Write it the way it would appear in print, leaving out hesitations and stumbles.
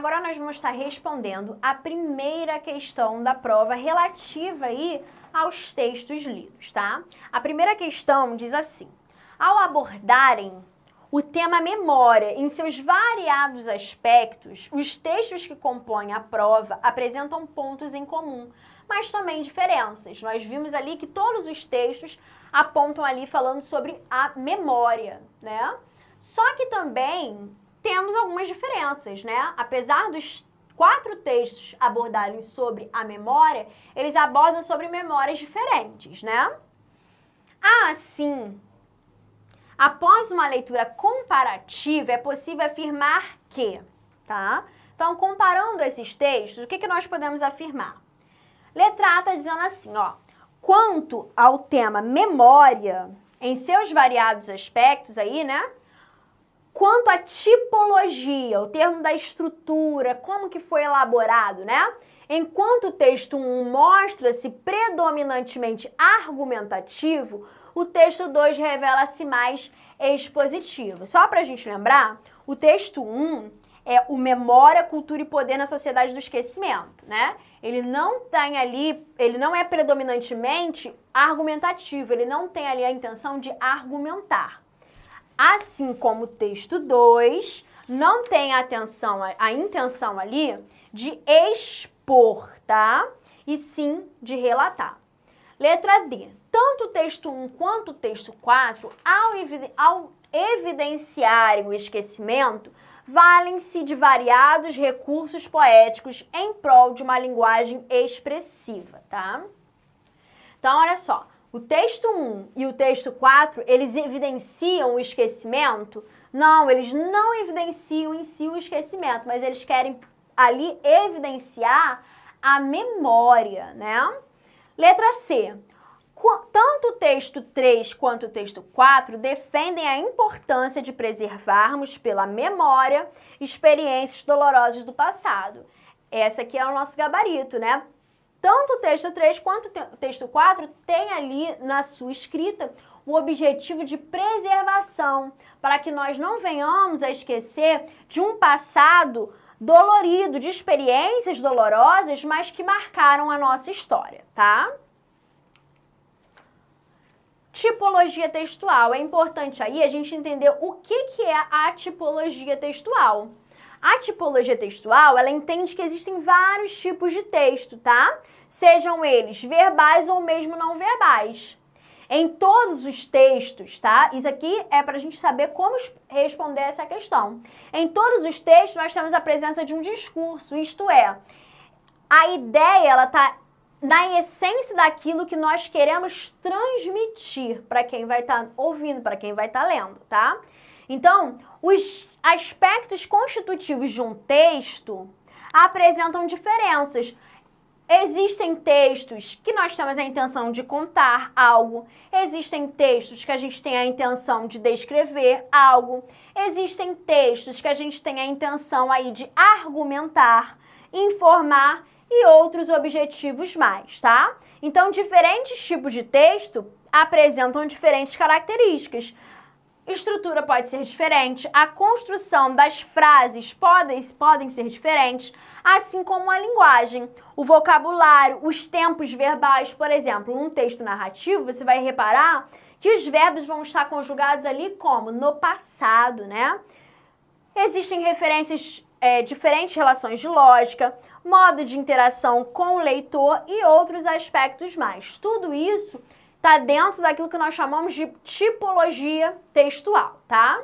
agora nós vamos estar respondendo a primeira questão da prova relativa aí aos textos lidos, tá? A primeira questão diz assim: ao abordarem o tema memória em seus variados aspectos, os textos que compõem a prova apresentam pontos em comum, mas também diferenças. Nós vimos ali que todos os textos apontam ali falando sobre a memória, né? Só que também temos algumas diferenças, né? Apesar dos 4 textos abordarem sobre a memória, eles abordam sobre memórias diferentes, né? Assim, após uma leitura comparativa, é possível afirmar que, tá? Então, comparando esses textos, o que nós podemos afirmar? Letra A está dizendo assim, ó: quanto ao tema memória, em seus variados aspectos aí, né? Quanto à tipologia, o termo da estrutura, como que foi elaborado, né? Enquanto o texto 1 mostra-se predominantemente argumentativo, o texto 2 revela-se mais expositivo. Só para a gente lembrar, o texto 1 é o Memória, Cultura e Poder na Sociedade do Esquecimento, né? Ele não tem ali, ele não é predominantemente argumentativo, ele não tem ali a intenção de argumentar. Assim como o texto 2 não tem a intenção ali de expor, tá? E sim de relatar. Letra D. Tanto o texto 1 quanto o texto 4, ao evidenciarem o esquecimento, valem-se de variados recursos poéticos em prol de uma linguagem expressiva, tá? Então, olha só. O texto 1 e o texto 4, eles evidenciam o esquecimento? Não, eles não evidenciam em si o esquecimento, mas eles querem ali evidenciar a memória, né? Letra C. Tanto o texto 3 quanto o texto 4 defendem a importância de preservarmos pela memória experiências dolorosas do passado. Essa aqui é o nosso gabarito, né? Tanto o texto 3 quanto o texto 4 tem ali na sua escrita o objetivo de preservação, para que nós não venhamos a esquecer de um passado dolorido, de experiências dolorosas, mas que marcaram a nossa história, tá? Tipologia textual. É importante aí a gente entender o que é a tipologia textual. A tipologia textual, ela entende que existem vários tipos de texto, tá? Sejam eles verbais ou mesmo não verbais. Em todos os textos, tá? Isso aqui é para a gente saber como responder essa questão. Em todos os textos, nós temos a presença de um discurso, isto é, a ideia, ela tá na essência daquilo que nós queremos transmitir para quem vai estar ouvindo, para quem vai estar lendo, tá? Então, os aspectos constitutivos de um texto apresentam diferenças. Existem textos que nós temos a intenção de contar algo, existem textos que a gente tem a intenção de descrever algo, existem textos que a gente tem a intenção aí de argumentar, informar e outros objetivos mais, tá? Então, diferentes tipos de texto apresentam diferentes características. Estrutura pode ser diferente, a construção das frases podem ser diferentes, assim como a linguagem, o vocabulário, os tempos verbais. Por exemplo, num texto narrativo, você vai reparar que os verbos vão estar conjugados ali como? No passado, né? Existem referências, diferentes relações de lógica, modo de interação com o leitor e outros aspectos mais. Tudo isso está dentro daquilo que nós chamamos de tipologia textual, tá?